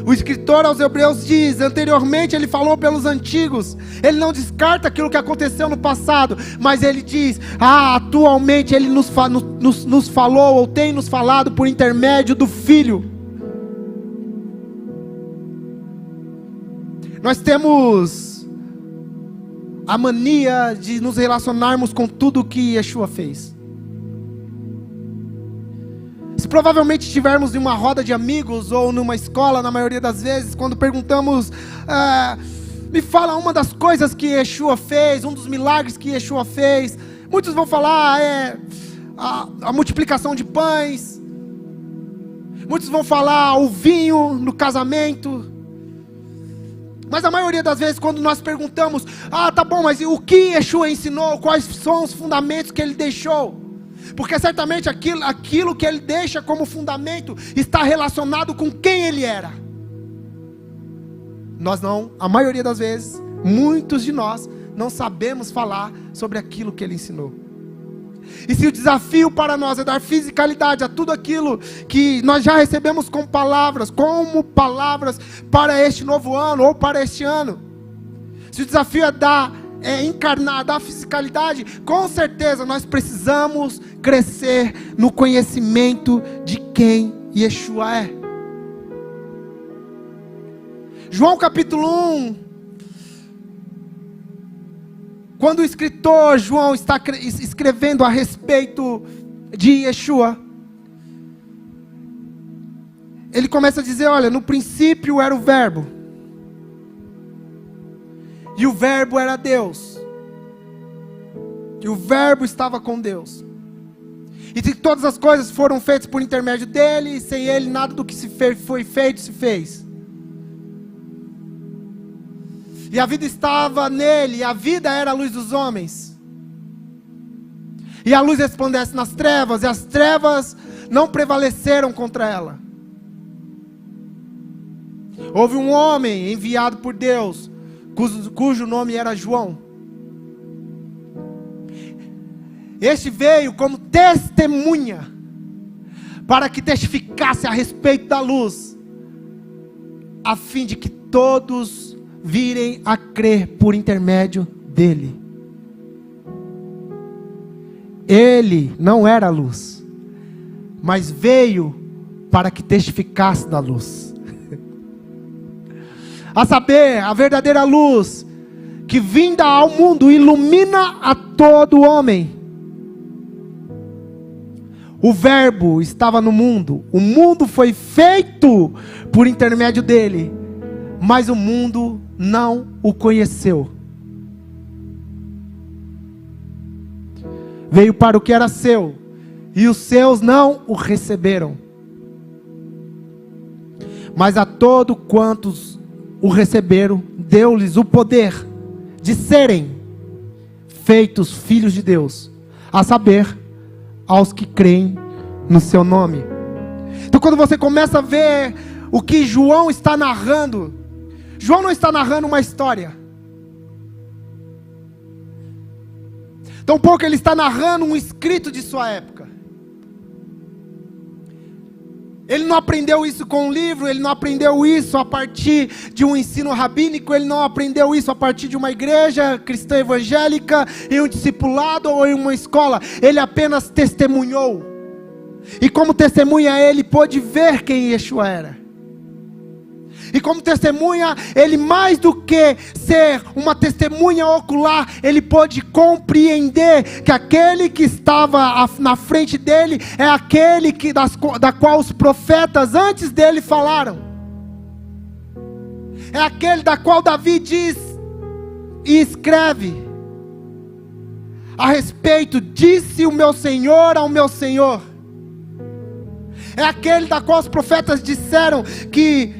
O escritor aos Hebreus diz: anteriormente ele falou pelos antigos. Ele não descarta aquilo que aconteceu no passado, mas ele diz: atualmente ele nos falou, ou tem nos falado por intermédio do Filho. Nós temos a mania de nos relacionarmos com tudo o que Yeshua fez. Se provavelmente estivermos em uma roda de amigos ou numa escola, na maioria das vezes, quando perguntamos, me fala uma das coisas que Yeshua fez, um dos milagres que Yeshua fez, muitos vão falar a multiplicação de pães, muitos vão falar o vinho no casamento. Mas a maioria das vezes, quando nós perguntamos, tá bom, mas o que Yeshua ensinou, quais são os fundamentos que ele deixou? Porque certamente aquilo que ele deixa como fundamento está relacionado com quem ele era. Nós não, a maioria das vezes, muitos de nós não sabemos falar sobre aquilo que ele ensinou. E se o desafio para nós é dar fisicalidade a tudo aquilo que nós já recebemos como palavras para este novo ano ou para este ano, se o desafio é encarnar, dar fisicalidade, com certeza nós precisamos crescer no conhecimento de quem Yeshua é. João capítulo 1, quando o escritor João está escrevendo a respeito de Yeshua, ele começa a dizer: olha, no princípio era o verbo, e o verbo era Deus, e o verbo estava com Deus, e todas as coisas foram feitas por intermédio dele, e sem ele nada do que foi feito se fez. E a vida estava nele, e a vida era a luz dos homens. E a luz resplandece nas trevas, e as trevas não prevaleceram contra ela. Houve um homem enviado por Deus, cujo nome era João. Este veio como testemunha, para que testificasse a respeito da luz, a fim de que todos virem a crer por intermédio dele. Ele não era a luz, mas veio para que testificasse da luz. A saber, a verdadeira luz, que vinda ao mundo ilumina a todo homem. O verbo estava no mundo, o mundo foi feito por intermédio dele, mas o mundo não o conheceu. Veio para o que era seu, e os seus não o receberam. Mas a todos quantos o receberam, deu-lhes o poder de serem feitos filhos de Deus, a saber, aos que creem no seu nome. Então, quando você começa a ver o que João está narrando, João não está narrando uma história, tampouco ele está narrando um escrito de sua época. Ele não aprendeu isso com um livro, ele não aprendeu isso a partir de um ensino rabínico, ele não aprendeu isso a partir de uma igreja cristã evangélica, em um discipulado ou em uma escola. Ele apenas testemunhou, e como testemunha ele pôde ver quem Yeshua era. E como testemunha, ele mais do que ser uma testemunha ocular, ele pôde compreender que aquele que estava na frente dele é aquele da qual os profetas antes dele falaram. É aquele da qual Davi diz e escreve a respeito: disse o meu Senhor ao meu Senhor. É aquele da qual os profetas disseram que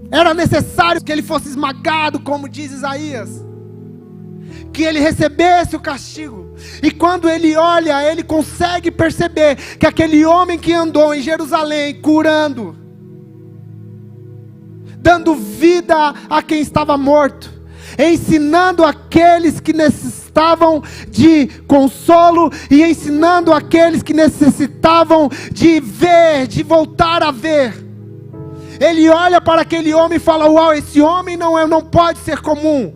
era necessário que ele fosse esmagado, como diz Isaías, que ele recebesse o castigo. E quando ele olha, ele consegue perceber que aquele homem que andou em Jerusalém curando, dando vida a quem estava morto, ensinando aqueles que necessitavam de consolo, e ensinando aqueles que necessitavam de ver, de voltar a ver, Ele olha para aquele homem e fala: uau, esse homem não pode ser comum.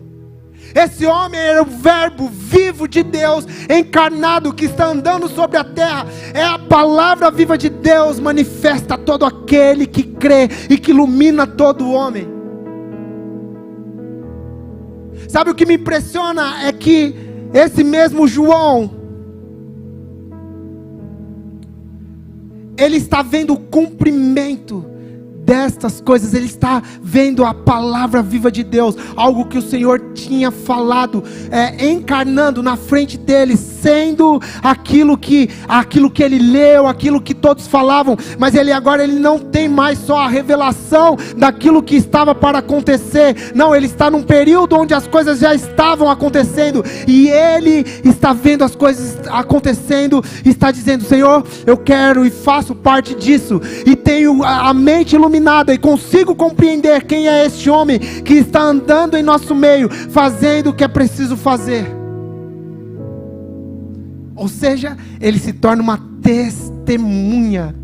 Esse homem era o verbo vivo de Deus, encarnado, que está andando sobre a terra. É a palavra viva de Deus, manifesta a todo aquele que crê e que ilumina todo homem. Sabe o que me impressiona? É que esse mesmo João, ele está vendo o cumprimento destas coisas, ele está vendo a palavra viva de Deus, algo que o Senhor tinha falado, encarnando na frente dele, sendo aquilo que ele leu, aquilo que todos falavam, mas ele não tem mais só a revelação daquilo que estava para acontecer, não, ele está num período onde as coisas já estavam acontecendo, e ele está vendo as coisas acontecendo, está dizendo: Senhor, eu quero e faço parte disso, e tenho a mente iluminada, e consigo compreender quem é este homem que está andando em nosso meio, fazendo o que é preciso fazer. Ou seja, ele se torna uma testemunha.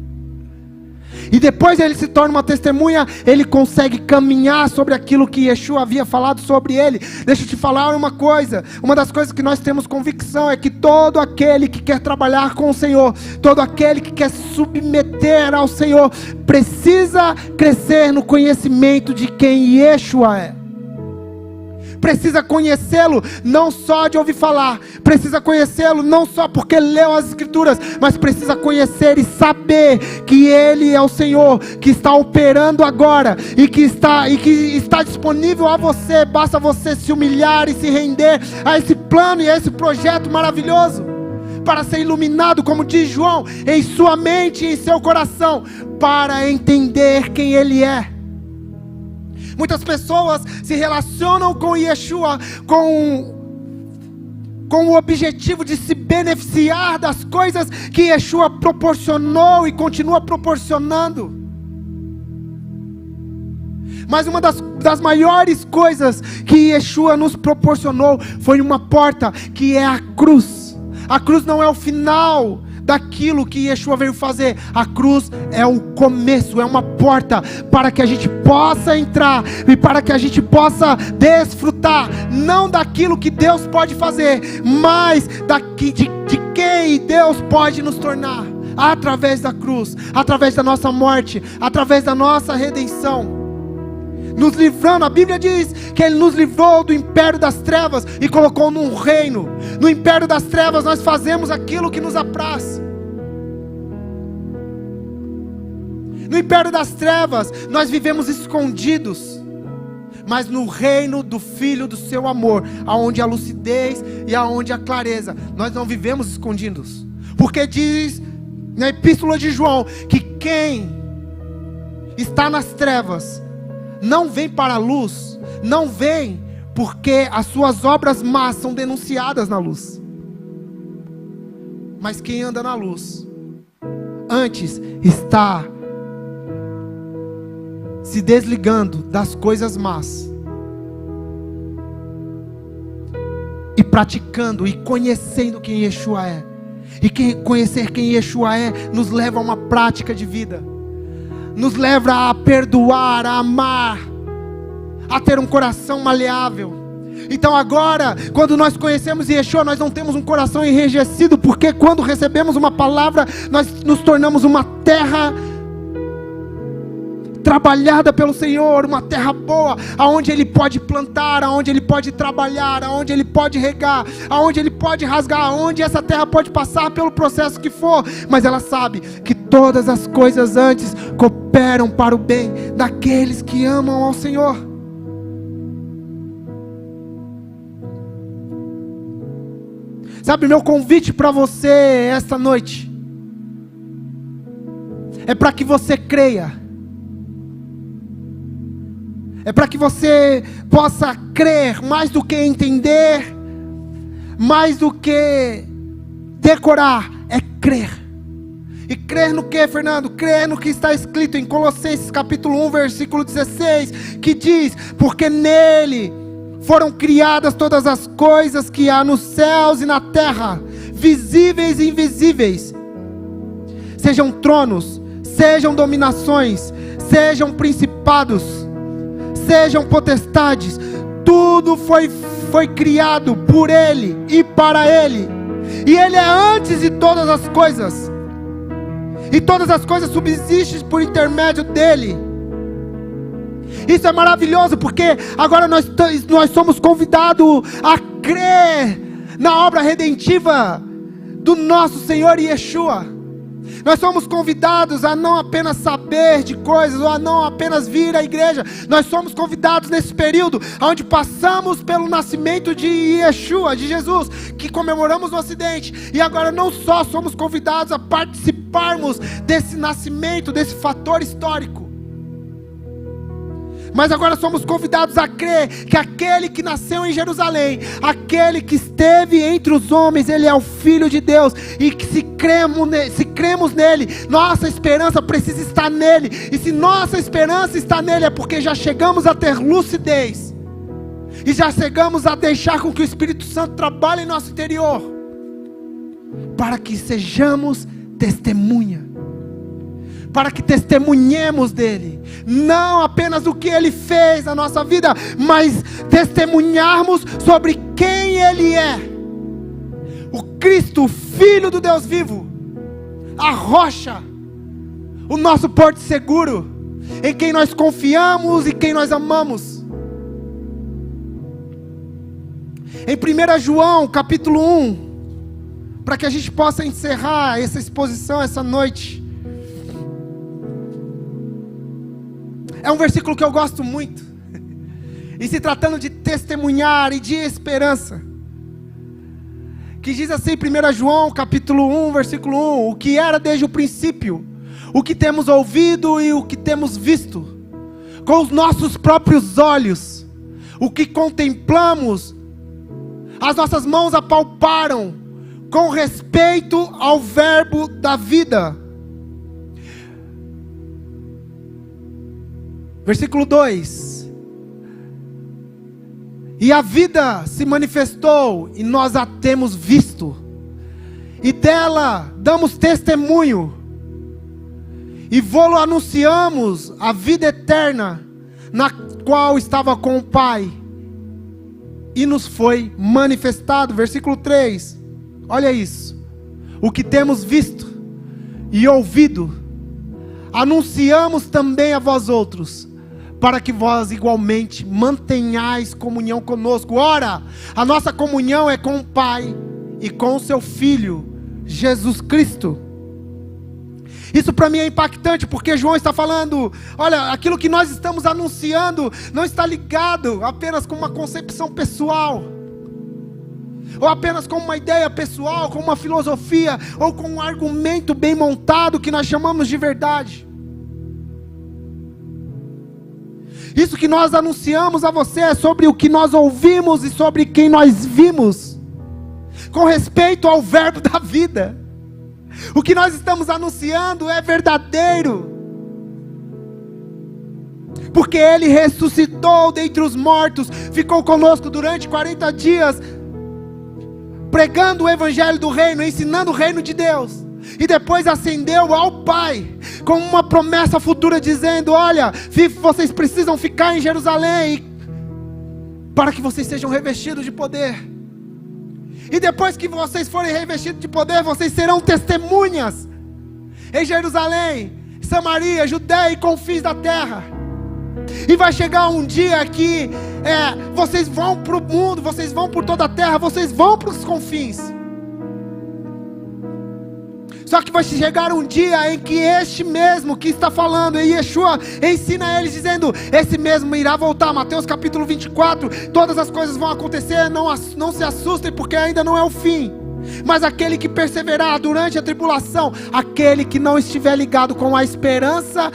E depois ele se torna uma testemunha, ele consegue caminhar sobre aquilo que Yeshua havia falado sobre ele. Deixa eu te falar uma coisa, uma das coisas que nós temos convicção é que todo aquele que quer trabalhar com o Senhor, todo aquele que quer submeter ao Senhor, precisa crescer no conhecimento de quem Yeshua é. Precisa conhecê-lo não só de ouvir falar, precisa conhecê-lo não só porque leu as Escrituras, mas precisa conhecer e saber que Ele é o Senhor, que está operando agora, e que está disponível a você. Basta você se humilhar e se render a esse plano e a esse projeto maravilhoso, para ser iluminado, como diz João, em sua mente e em seu coração, para entender quem Ele é. Muitas pessoas se relacionam com Yeshua com o objetivo de se beneficiar das coisas que Yeshua proporcionou e continua proporcionando. Mas uma das maiores coisas que Yeshua nos proporcionou foi uma porta, que é a cruz. A cruz não é o final daquilo que Yeshua veio fazer. A cruz é o começo, é uma porta para que a gente possa entrar e para que a gente possa desfrutar, não daquilo que Deus pode fazer, mas de quem Deus pode nos tornar, através da cruz, através da nossa morte, através da nossa redenção, nos livrando. A Bíblia diz que Ele nos livrou do império das trevas e colocou num reino. No império das trevas nós fazemos aquilo que nos apraz. No império das trevas nós vivemos escondidos, mas no reino do Filho do seu amor, aonde a lucidez e aonde a clareza, nós não vivemos escondidos, porque diz na Epístola de João que quem está nas trevas não vem para a luz, não vem porque as suas obras más são denunciadas na luz. Mas quem anda na luz, antes está se desligando das coisas más e praticando e conhecendo quem Yeshua é. E conhecer quem Yeshua é nos leva a uma prática de vida, nos leva a perdoar, a amar, a ter um coração maleável. Então agora, quando nós conhecemos Yeshua, nós não temos um coração enrijecido, porque quando recebemos uma palavra, nós nos tornamos uma terra trabalhada pelo Senhor, uma terra boa, aonde Ele pode plantar, aonde Ele pode trabalhar, aonde Ele pode regar, aonde Ele pode rasgar, aonde essa terra pode passar pelo processo que for, mas ela sabe que todas as coisas antes cooperam para o bem daqueles que amam ao Senhor. Sabe, meu convite para você esta noite é para que você creia. É para que você possa crer, mais do que entender, mais do que decorar, é crer. E crer no que, Fernando? Crer no que está escrito em Colossenses capítulo 1, versículo 16, que diz: porque nele foram criadas todas as coisas que há nos céus e na terra, visíveis e invisíveis, sejam tronos, sejam dominações, sejam principados, sejam potestades, tudo foi criado por Ele e para Ele, e Ele é antes de todas as coisas, e todas as coisas subsistem por intermédio dEle. Isso é maravilhoso, porque agora nós somos convidados a crer na obra redentiva do nosso Senhor Yeshua. Nós somos convidados a não apenas saber de coisas, ou a não apenas vir à igreja. Nós somos convidados nesse período, onde passamos pelo nascimento de Yeshua, de Jesus, que comemoramos no Ocidente. E agora não só somos convidados a participarmos desse nascimento, desse fator histórico, mas agora somos convidados a crer que aquele que nasceu em Jerusalém, aquele que esteve entre os homens, Ele é o Filho de Deus, e que se cremos nele, nossa esperança precisa estar nele, e se nossa esperança está nele, é porque já chegamos a ter lucidez, e já chegamos a deixar com que o Espírito Santo trabalhe em nosso interior, para que sejamos testemunha, para que testemunhemos dele, não apenas do que ele fez na nossa vida, mas testemunharmos sobre quem ele é, o Cristo, o Filho do Deus vivo, a rocha, o nosso porto seguro, em quem nós confiamos e quem nós amamos. Em 1 João capítulo 1, para que a gente possa encerrar essa exposição essa noite, é um versículo que eu gosto muito, e se tratando de testemunhar e de esperança, que diz assim, 1 João capítulo 1, versículo 1, o que era desde o princípio, o que temos ouvido e o que temos visto, com os nossos próprios olhos, o que contemplamos, as nossas mãos apalparam, com respeito ao verbo da vida. Versículo 2, e a vida se manifestou, e nós a temos visto, e dela damos testemunho, e vô-lo anunciamos, a vida eterna, na qual estava com o Pai, e nos foi manifestado. Versículo 3, olha isso, o que temos visto e ouvido, anunciamos também a vós outros, para que vós igualmente mantenhais comunhão conosco. Ora, a nossa comunhão é com o Pai e com o seu Filho, Jesus Cristo. Isso para mim é impactante, porque João está falando, olha, aquilo que nós estamos anunciando não está ligado apenas com uma concepção pessoal, ou apenas com uma ideia pessoal, com uma filosofia, ou com um argumento bem montado que nós chamamos de verdade. Isso que nós anunciamos a você é sobre o que nós ouvimos e sobre quem nós vimos, com respeito ao verbo da vida. O que nós estamos anunciando é verdadeiro, porque Ele ressuscitou dentre os mortos, ficou conosco durante 40 dias, pregando o Evangelho do Reino, ensinando o Reino de Deus, e depois ascendeu ao Pai, com uma promessa futura, dizendo, olha, vocês precisam ficar em Jerusalém, para que vocês sejam revestidos de poder, e depois que vocês forem revestidos de poder, vocês serão testemunhas, em Jerusalém, Samaria, Judeia e confins da terra, e vai chegar um dia que, vocês vão para o mundo, vocês vão por toda a terra, vocês vão para os confins, só que vai chegar um dia em que este mesmo que está falando, e Yeshua ensina eles dizendo, esse mesmo irá voltar. Mateus capítulo 24, todas as coisas vão acontecer, não se assustem, porque ainda não é o fim. Mas aquele que perseverar durante a tribulação, aquele que não estiver ligado com a esperança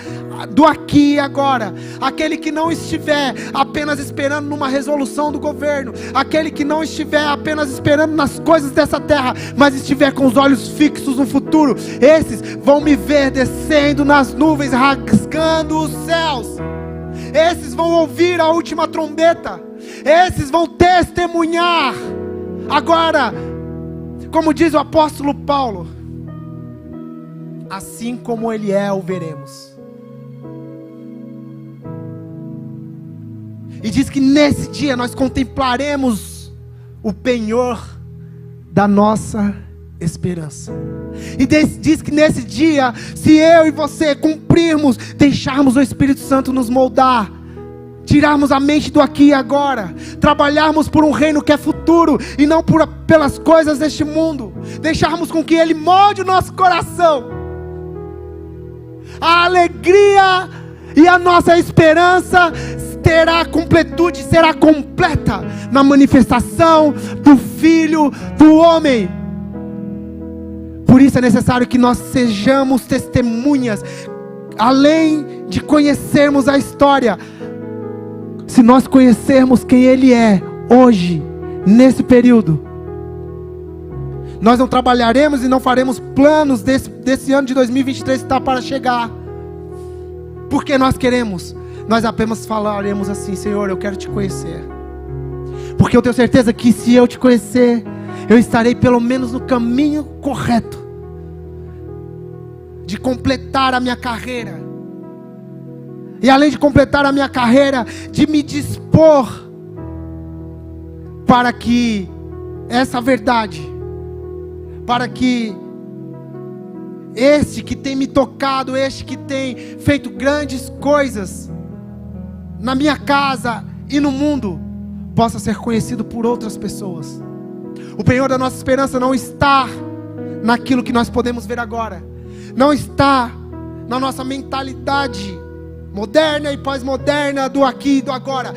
do aqui e agora, aquele que não estiver apenas esperando numa resolução do governo, aquele que não estiver apenas esperando nas coisas dessa terra, mas estiver com os olhos fixos no futuro, esses vão me ver descendo nas nuvens, rasgando os céus. Esses vão ouvir a última trombeta, esses vão testemunhar. Agora, como diz o apóstolo Paulo, assim como Ele é, o veremos. E diz que nesse dia nós contemplaremos o penhor da nossa esperança. E diz que nesse dia, se eu e você cumprirmos, deixarmos o Espírito Santo nos moldar, tirarmos a mente do aqui e agora, trabalharmos por um reino que é futuro e não pelas coisas deste mundo, deixarmos com que Ele molde o nosso coração, a alegria e a nossa esperança terá completude, será completa na manifestação do Filho do Homem. Por isso é necessário que nós sejamos testemunhas, além de conhecermos a história. Se nós conhecermos quem Ele é hoje, nesse período, nós não trabalharemos e não faremos planos desse ano de 2023 que está para chegar, porque nós queremos. Nós apenas falaremos assim: Senhor, eu quero te conhecer, porque eu tenho certeza que se eu te conhecer, eu estarei pelo menos no caminho correto de completar a minha carreira. E além de completar a minha carreira, de me dispor para que essa verdade, para que este que tem me tocado, este que tem feito grandes coisas na minha casa e no mundo, possa ser conhecido por outras pessoas. O penhor da nossa esperança não está naquilo que nós podemos ver agora, não está na nossa mentalidade moderna e pós-moderna do aqui e do agora.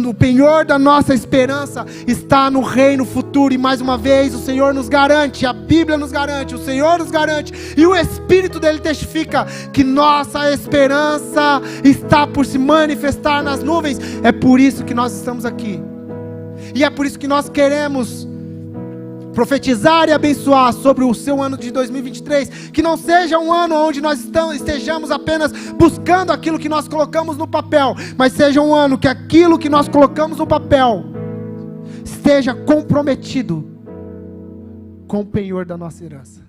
O penhor da nossa esperança está no reino futuro. E mais uma vez o Senhor nos garante, a Bíblia nos garante, o Senhor nos garante, e o Espírito dele testifica que nossa esperança está por se manifestar nas nuvens. É por isso que nós estamos aqui, e é por isso que nós queremos profetizar e abençoar sobre o seu ano de 2023, que não seja um ano onde nós estejamos apenas buscando aquilo que nós colocamos no papel, mas seja um ano que aquilo que nós colocamos no papel esteja comprometido com o penhor da nossa herança.